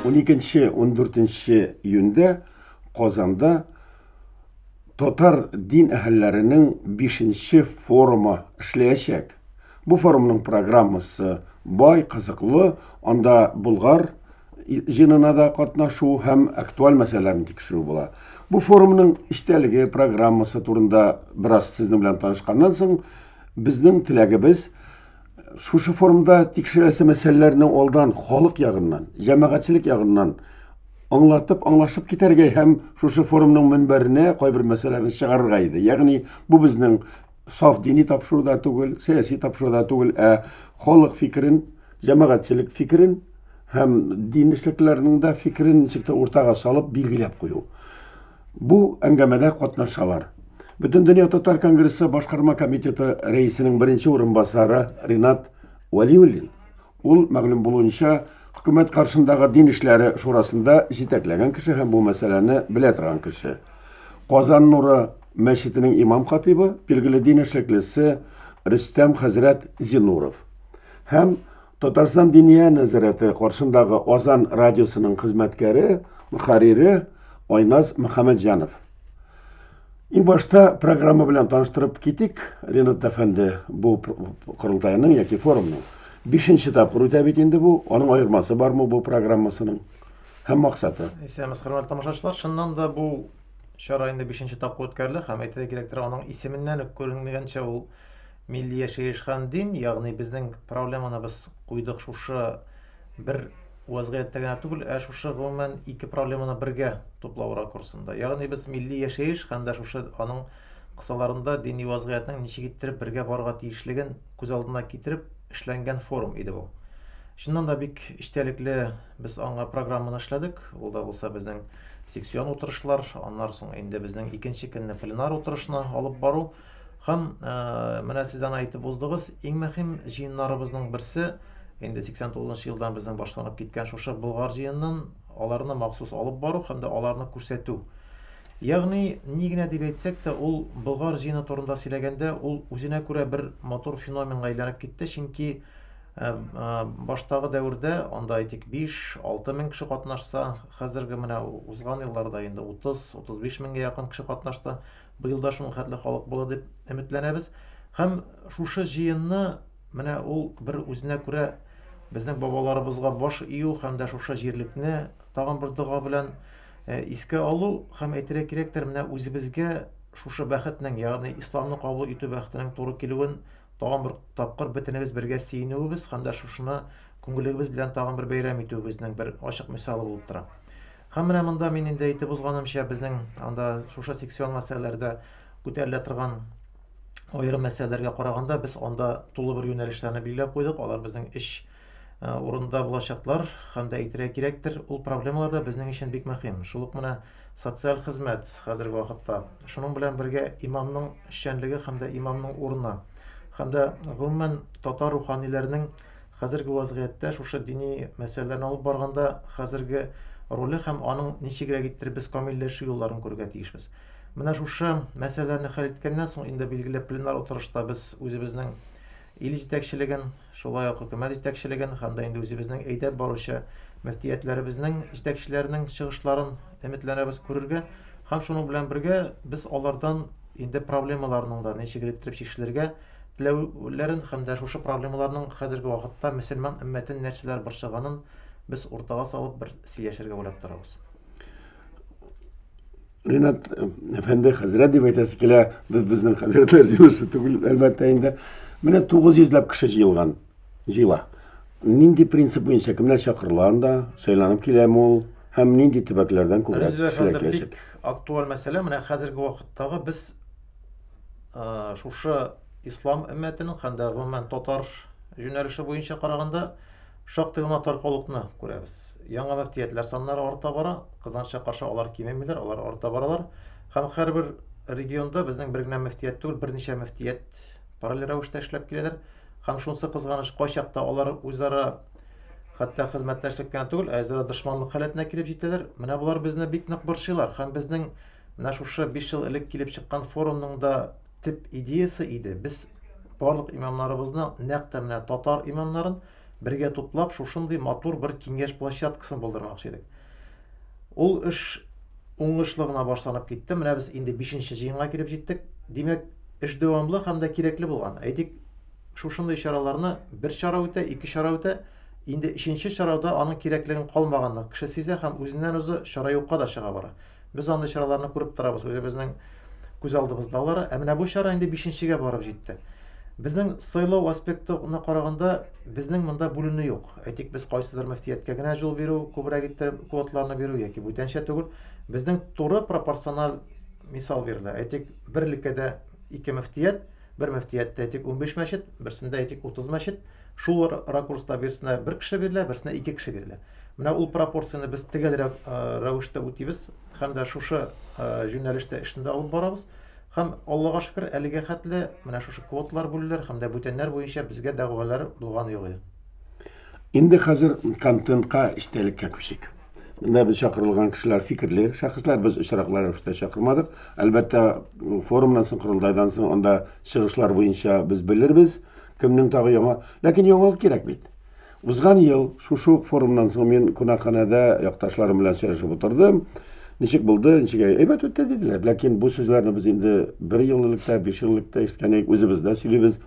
12-14 июньдә Казанда Татар дин әһелләренең 5-нче форумы эшләячәк. Бу форумның программасы бай, кызыклы, анда Болгар җыенына да катнашу һәм актуаль мәсьәләләрне тикшерү була. Бу форумның эчтәлеге программасы турында бераз сезнең белән танышканнан соң, безнең теләгебез шушы форумда тикшерәсе мәсьәләләрне алдан халык ягыннан, җәмәгатьчелек ягыннан аңлашып китәргә һәм шушы форумның мөнбәренә кайбер мәсьәләләрне чыгарырга иде. Ягъни бу безнең саф дини тапшыруда түгел, сәяси тапшыруда түгел, халык фикерен, җәмәгатьчелек фикерен һәм дин эшлекләренең дә фикерен ничек уртага салып билгеләп кую. Бу әңгәмәдә катнашалар. Бөтен дөнья татар конгрессы башкарма комитеты рәисенең беренче урынбасары Ринат Вәлиуллин. Ул мәгълүм булуынча хөкүмәт каршындагы дин эшләре шурасында җитәкләгән кеше һәм бу мәсьәләне белә торган кеше. Казан Нуры мәчетенең имам хатибы, билгеле дин эшлеклесе Рөстәм хәзрәт Зинуров. Һәм Татарстан Диния нәзарәте каршындагы Азан радиосының хезмәткәре, мөхәррире Айназ Мөхәммәтҗанов. Иң башта программа белән таныштырып китик. Ринат әфәнде, бу курултайның яки форумның 5-нче тапкыр үтә бит инде бу. Аның аермасы бармы бу программасының һәм максаты? Исәмез, хөрмәтле тамашачылар, чыннан да бу чара инде 5-нче тапкыр үткәрелде һәм әйтергә кирәктер, аның исеменнән үк күренгәнчә ул милли яшәеш һәм дин, ягъни безнең проблеманы без куйдык шушы бер вазгыятьтә генә түгел, шушы гомумән ике проблеманы бергә туплау ракурсында. Ягъни без милли яшәеш һәм дә шушы аның кысаларында дини вазгыятьнең ничек иттереп бергә барырга тиешлеген күз алдына китереп эшләнгән форум иде бу. Чыннан да бик истәлекле без аңа программаны эшләдек. Ул да булса безнең сексион утырышлар, аннан соң инде безнең икенче көнне пленар утырышына алып бару һәм менә сез аны әйтеп уздыгыз, иң мөһим җыеннарыбызның берсе инде 89 елдан безнең башланып киткән шушы Болгар җыеннан аларны махсус алып бару һәм дә аларны күрсәтү. Ягъни ни генә дип әйтсәк тә, ул Болгар җыены турында сөйләгәндә, ул үзенә күрә бер матур феноменга әйләнеп китте, чөнки баштагы дәвердә анда әйтик 5-6 мең кеше катнашса, хәзерге менә узган елларда инде 30-35 меңгә якын кеше катнашты. Быел да шуның хәтле халык булыр дип өметләнәбез. Һәм шушы җыенны менә ул бер үзенә күрә безнең бабаларыбызга баш ию һәм дә шушы җирлекне тагын бер дога белән искә алу һәм әйтергә кирәктер, менә үзебезгә шушы бәхетнең, ягъни исламны кабул итү бәхетенең туры килүен тагын бер тапкыр бөтенебез бергә сөенүебез һәм дә шушыны күңелебез белән тагын бер бәйрәм итүебезнең бер ачык мисалы булып тора. Һәм менә монда мин инде әйтеп узганымча, безнең анда шушы сексуаль мәсьәләләрдә күтәрелә торган аерым мәсьәләләргә караганда, без анда тулы бер юнәлешләрне билгеләп куйдык. Алар безнең эш урында булачаклар һәм дә әйтергә кирәктер, ул проблемалар да безнең өчен бик мөһим. Шул ук менә социаль хезмәт хәзерге вакытта, шуның белән бергә имамның эшчәнлеге һәм дә имамның урыны һәм дә гомумән татар руханиләренең хәзерге вазгыятьтә шушы дини мәсьәләләрне алып барганда хәзерге роле һәм аның ничегрәк иттереп без камилләшү юлларын күрергә тиешбез. Менә шушы мәсьәләләрне хәл иткәннән соң инде билгеле пленар утырышта без үзебезнең ил җитәкчелеген, шулай ук хөкүмәт җитәкчелеген һәм дә инде үзебезнең әйдәп баручы мөфтиятләребезнең җитәкчеләренең чыгышларын өметләнәбез күрергә һәм шуның белән бергә без алардан инде проблемаларның да ничек иттереп чишелергә теләүләрен һәм дә шушы проблемаларның хәзерге вакытта мөселман өммәтен нәрсәләр борчыганын без уртага салып бер сөйләшергә уйлап торабыз. Ринат әфәнде хәзрәт дип әйтәсе килә, безнең хәзрәтләр җыелышы түгел, әлбәттә инде. Менә 900 кеше җыела. Нинди принцип буенча кемнәр чакырыла анда, сайланып киләме ул һәм нинди төбәкләрдән күбрәк кешеләр киләчәк? Актуаль мәсьәлә, менә хәзерге вакыттагы без шушы ислам өммәтенең һәм дә гомумән татар юнәлеше буенча караганда шактый гына таркаулыкны күрәбез. Яңа мөфтиятләр саннары арта бара, кызганычка каршы алар кимемиләр, алар арта баралар. Һәм һәрбер регионда безнең бер генә мөфтият түгел, берничә мөфтият параллель рәвештә эшләп киләләр. Һәм шунысы кызганыч, кайчакта алар үзара хәтта хезмәттәшлек кенә түгел, үзара дошманлык халәтенә килеп җитәләр. Менә булар безне бик нык борчыйлар. Һәм безнең менә шушы 5 ел элек килеп чыккан форумның да төп идеясы иде. Без барлык имамнарыбызны, нәкъ тә менә татар имамнарын бергә туплап, шушындый матур бер киңәш площадкасын булдырмакчы идек. Ул эш уңышлы гына башланып китте. Менә без инде 5нче җыенга килеп җиттек. Димәк, эш дәвамлы һәм дә кирәкле булган. Әйтик, шушындый чараларны бер чара үтә, ике чара үтә, инде 3нче чарада аның кирәклеген калмаганны кеше сизә һәм үзеннән-үзе чара юкка да чыга бара. Без андый чараларны күреп торабыз, үзебезнең күз алдыбыздалар. Ә менә бу чара инде 5нчегә барып җитте. Безнең сайлау аспектына караганда, безнең монда бүленү юк. Әйтик, без кайсыдыр мөфтияткә генә җул бирү, күбрәк иттереп квоталарны бирү яки бүтәнчә түгел. Безнең туры пропорциональ мисал бирелә. Әйтик, берлеккәдә 2 мөфтият, бер мөфтияттә әйтик 15 мәчет, берсендә әйтик 30 мәчет. Шул ракурста берсенә 1 кеше бирелә, берсенә 2 кеше бирелә. Менә ул пропорцияны без төгәлрәк рәвештә үтибез һәм дә шушы юнәлештә эшне алып барабыз. Һәм Аллага шөкер, әлегә хәтле менә шушы квоталар бүлүләр һәм дә бүтәннәр буенча безгә дәгъвалар булган юк иде. Инде хәзер контентка истәлеккә күчик. Менә без чакырылган кешеләр фикерле шәхесләр, без очраклар рәвештә чакырмадык. Әлбәттә, форумнан соң, кырылдайдан соң анда чыгышлар буенча без белербез, кемнең тагы яңа, ләкин яңалык кирәк бит. Узган ел шушы форумнан соң мин кунакханәдә якташларым белән сөйләшеп утырдым. Ничек булды, ничек әйбәт үтте диделәр. Ләкин бу сүзләрне biz инде 1 еллыкта, 5 еллыкта ишеткәнек, үзебездә сөйлибез,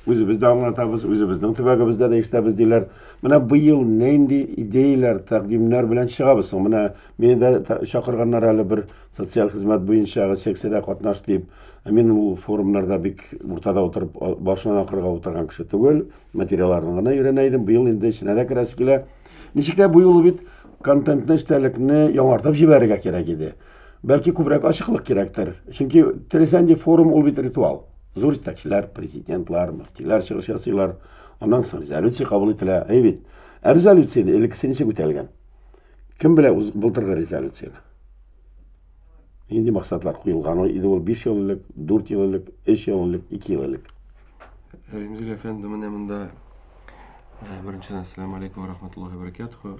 үзебездә аңлатабыз, үзебезнең төбәгебездә дә ишетәбез диләр. Менә бу ел нинди идеялар, тәкъдимнәр белән чыгабыз соң? Менә мине дә чакырганнар әле бер социаль хезмәт буенча секциядә катнаш дип. Мин ул форумнарда бик уртада утырып, башынан ахырга утырган кеше түгел, материалларны гына өйрәнә идем. Бу ел инде эченә дә керәсе килә. Ничек тә бу ел бит контентны, истәлекне яңартып җибәрергә кирәк иде. Бәлки күбрәк ачыклык кирәктер. Чөнки Тресенди форум ул бит ритуал. Зур җитәкчеләр, президентлар, мөфтиләр чыгыш ясыйлар. Аннан соң резолюция кабул ителә. Әйбит. Резолюцияне элеккесе ничек үтәлгән? Кем белә былтыргы резолюцияны? Нинди максатлар куелган? Иде ул 5 еллык, 4 еллык, 3 еллык, 2 еллык. Римзил әфәнде, менә монда беренчедән ассаламу алейкум ва рахматуллахи ва баракатуху.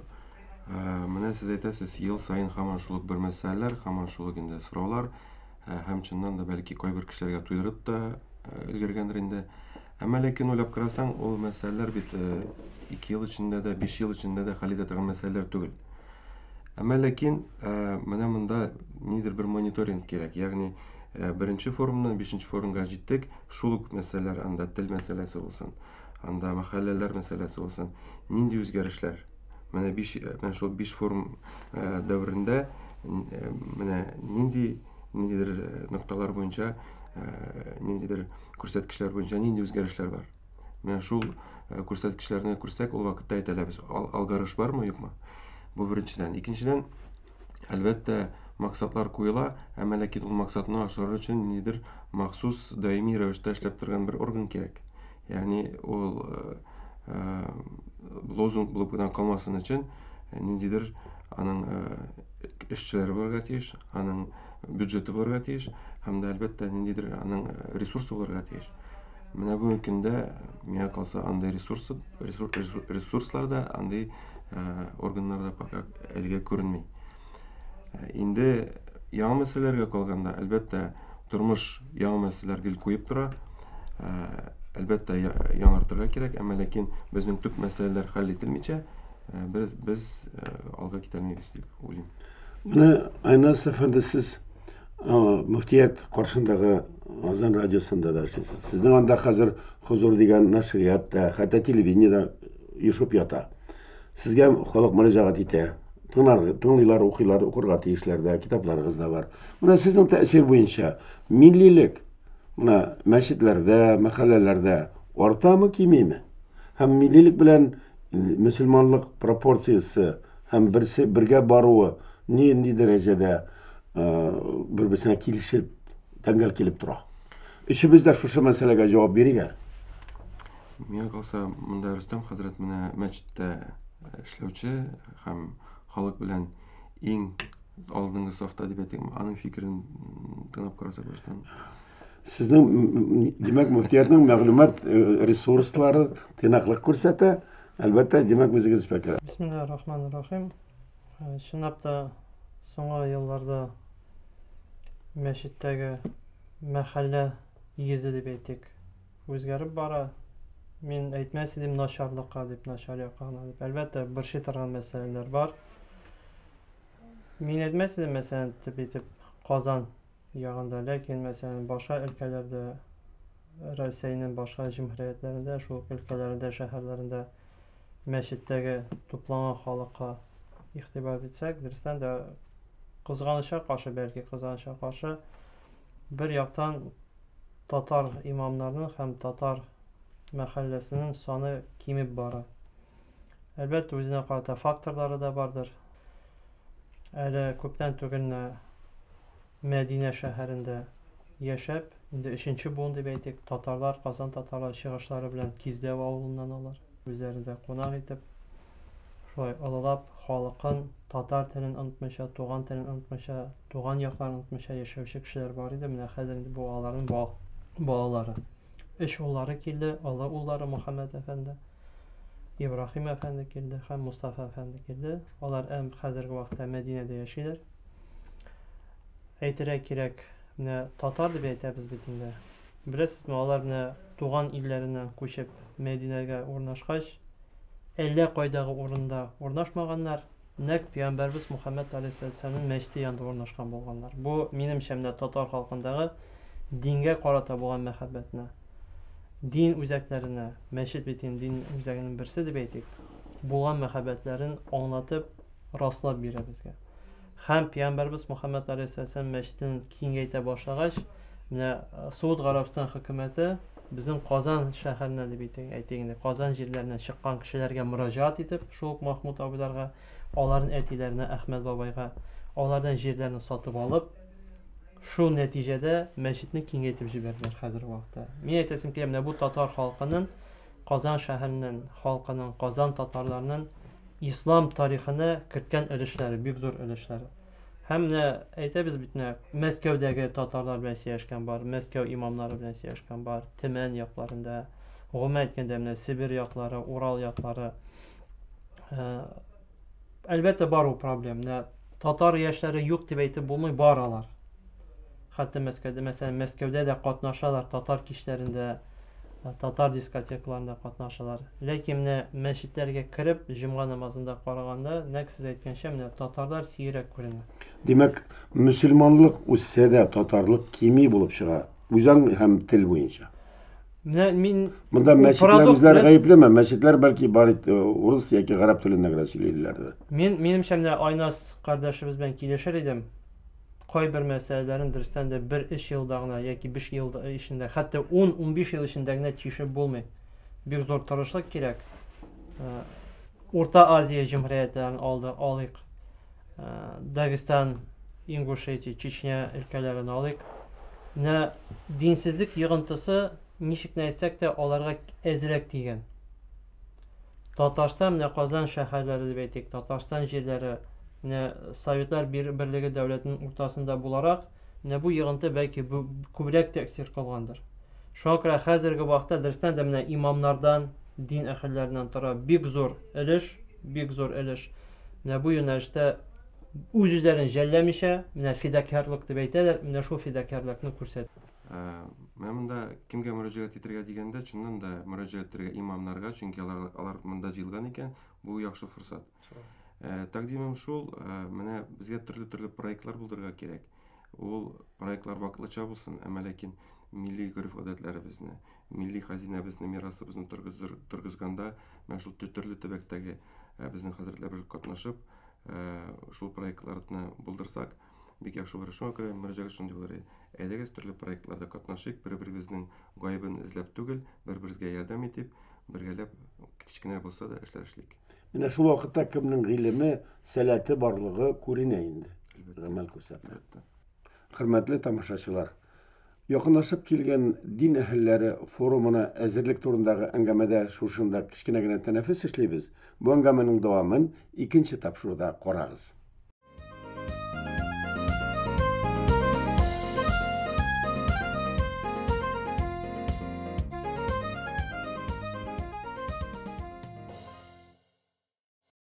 Менә сез әйтәсез, ел сайын һаман шул бер мәсьәләләр, һаман шул инде сораулар, һәм чыннан да бәлки кайбер кешеләргә туйдырып та өлгергәндер инде. Әмма ләкин уйлап карасаң, ул мәсьәләләр бит 2 ел эчендә дә, 5 ел эчендә дә хәл итә торган мәсьәләләр түгел. Әмма ләкин менә монда нидер бер мониторинг кирәк. Ягъни беренче форумнан 5нче форумга җиттек, шул ук мәсьәләләр, анда тел мәсьәләсе булсын, анда мәхәлләләр мәсьәләсе булсын, нинди үзгәрешләр. Менә шул 5 форум дәврендә менә ниндидер нокталар буенча, ниндидер күрсәткечләр буенча нинди үзгәрешләр бар. Менә шул күрсәткечләрне күрсәк, ул вакытта әйтәләбез, алгарыш бармы, юкмы? Бу беренчедән. Икенчедән, әлбәттә, максатлар куела, әмма ләкин ул максатны ашырыр өчен ниндидер махсус даими рәвештә эшләп торган бер орган кирәк. Ягъни ул лозунг булып гына калмасын өчен ниндидер аның эшчеләре булырга тиеш, аның бюджеты булырга тиеш, һәм дә әлбәттә ниндидер аның ресурсы булырга тиеш. Менә бүгенге көндә миңа калса андай ресурсларда, андай органнарда пока әлегә күренми. Инде яңа мәсьәләләргә калганда, әлбәттә, тормыш яңа мәсьәләләр гел куеп тора. Әлбәттә, яңартырга кирәк, әмма ләкин безнең төп мәсьәләләр хәл ителмичә, без алга китәлмибез дип уйлыйм. Менә Айназ әфәнде, сез мөфтият каршындагы Азан радиосында да эшлисез. Сезнең анда хәзер Хузур дигән нәшриятта, хәтта телевидениедә ешып ята. Сезгә халык мөрәҗәгать итә. Тыңлыйлар, укыйлар, укырга тиешләрдә, китапларыгыз да бар. Менә сезнең тәэсир буенча миллилек менә мәчетләрдә, мәхәлләләрдә артамы, кимиме? Һәм миллилек белән мөселманлык пропорциясе һәм бергә баруы нинди дәрәҗәдә бер-берсенә килешеп, тәңгәл килеп тора? Өчебез дә шушы мәсьәләгә җавап бирик. Миңа калса, монда Рөстәм хәзрәт менә мәчеттә эшләүче һәм халык белән иң алдынгы сафта дип әйтим, аның фикерен тыңлап карасак баштан. Сезнең, димәк, мөфтиятның мәгълүмат ресурслары тыйнаклык күрсәтә. Әлбәттә, димәк, үзегез фикер. Бисмиллаһир-рахманир-рахим. Чынлап та соңгы елларда мәчеттәге мәхәллә йөзе дип әйтик, үзгәреп бара. Мин әйтмәс идем начарлыкка дип, начар якка дип. Әлбәттә, борчый торган мәсьәләләр бар. Мин әйтмәс идем, мәсәлән, итеп Казан ягында, ләкин мәсәлән, башка өлкәләрдә, Россиянең башка җимгыятьләрендә, шул өлкәләрендә, шәһәрләрендә мәчеттәге тупланган халыкка игътибар итсәк, дөрестән дә кызганычка каршы, бәлки кызганычка каршы, бер яктан татар имамнарының һәм татар мәхәлләсенең саны кимеп бара. Әлбәттә, үзенә карата факторлары да бардыр. Әле күптән түгел Мәдинә шәһәрендә яшәп, инде 3нче буын дип әйтик, татарлар, Казан татарлар чыгышлары белән Киздәв авылыннан алар, үзләрендә кунак итеп, шулай олылап, халыкын, татар телен онытмыйча, туган телен онытмыйча, туган якларын онытмыйча яшәүче кешеләр бар иде. Менә хәзер инде бу аларның балалары. 3 уллары килде, олы уллары Мөхәммәд әфәнде, Ибраһим әфәнде килде һәм Мустафа әфәнде килде. Алар хәзерге вакытта Мәдинәдә яшиләр. Әйтергә кирәк, менә татар дип әйтәбез бит инде. Беләсезме, алар менә туган илләреннән күчеп Мәдинәгә урнашкач, әллә кайдагы урында урнашмаганнар, нәкъ Пәйгамбәрбез Мөхәммәд алейһиссәламның мәчете янында урнашкан булганнар. Бу минемчә менә татар халкындагы дингә карата булган мәхәббәтне, дин үзәкләренә, мәчет бит инде дин үзәгенең берсе дип әйтик, булган мәхәббәтләрен аңлатып, раслап бирә безгә. Һәм Пәйгамбәрбез Мөхәммәд алейһиссәлам мәчетен киңәйтә башлагач, менә Сауд Гарәбстан хөкүмәте безнең Казан шәһәреннән дип әйтик, Казан җирләреннән чыккан кешеләргә мөрәҗәгать итеп, шул Махмуд абыйларга, аларның әтиләренә, Әхмәд бабайга, алардан җирләрне сатып алып, шул нәтиҗәдә мәчетне киңәйтеп җибәрделәр хәзерге вакытта. Мин әйтәсем килә, менә бу татар халкының, Казан шәһәренең халкының, Казан татарларының ислам тарихына керткән өлешләре, бик зур өлешләре. Һәм менә әйтәбез бит, Мәскәүдәге татарлар белән сөйләшкән бар, Мәскәү имамнары белән сөйләшкән бар, Төмән якларында, гомумән әйткәндә, менә Сибир яклары, Урал яклары. Әлбәттә бар ул проблема. Татар яшьләре юк дип әйтеп булмый, баралар. Хәтта Мәскәүдә, мәсәлән, Мәскәүдә дә катнашалар, татар кичләрендә, татар дискотекаларында катнашалар. Ләкин менә мәчетләргә кереп, җомга намазында караганда, нәкъ сез әйткәнчә, менә татарлар сирәк күренә. Димәк, мөселманлык үссә дә татарлык кими булып чыга. Үзәң һәм тел буенча. Менә мин Монда мәчетләр үзләре гаеплеме? Мәчетләр бәлки бар урыс яки гарәп телендә генә сөйләделәр. Минемчә, менә Айнас кардәшебез белән килешер идем. Кайбер мәсьәләләрен дөрестән дә 1-3 елда гына яки 5 ел эчендә, хәтта 10-15 ел эчендә генә тишеп булмый. Бик зур тырышлык кирәк. Урта Азия җимгыятьләрен алыйк. Дагестан, Ингушетия, Чечня өлкәләрен алыйк. Менә динсезлек йогынтысы ничек әйтсәк тә аларга әзрәк тигән. Татарстан, менә Казан шәһәрләре дип әйтик, Татарстан җирләре, менә Советлар Берлеге дәүләтенең уртасында буларак, менә бу йогынты бәлки күбрәк тәэсир кылгандыр. Шуңа күрә хәзерге вакытта дөрестән дә менә имамнардан, дин әһелләреннән тора бик зур өлеш. Менә бу юнәлештә үз-үзләрен жәлләмичә, менә фидакарлык дип әйтәләр, менә шул фидакарлыкны күрсәт. Мен монда кимгә мөрәҗәгать итәргә дигәндә, чыннан да мөрәҗәгать итәргә имамнарга, чөнки алар монда җыелган икән, бу яхшы форсат. Тәкъдимем шул, менә безгә төрле проектлар булдырырга кирәк. Ул проектлар вакытлыча булсын, әмма ләкин милли гореф-гадәтләребезне, милли хазинәбезне, мирасыбызны торгызганда, менә шул төрле төбәктәге безнең хәзрәтләр белән катнашып, шул проектларны булдырсак, бик яхшы булыр. Шуңа күрә мөрәҗәгать шундый булыр. Әйдәгез төрле проектларда катнашыйк, бер-беребезнең гаебен эзләп түгел, бер-беребезгә ярдәм итеп, бергәләп кичкенә булса да эшләр эшлик. Менә шул вакытта кемнең гыйлеме, сәләте барлыгы күренә инде. Гамәл күрсәтә. Хөрмәтле тамашачылар, якынлашып килгән дин әһелләре форумына әзерлек турындагы әңгәмәдә шушында кичкенә генә тәнәфес эшлибез. Бу әңгәмәнең дәвамын икенче тапшыруда карагыз.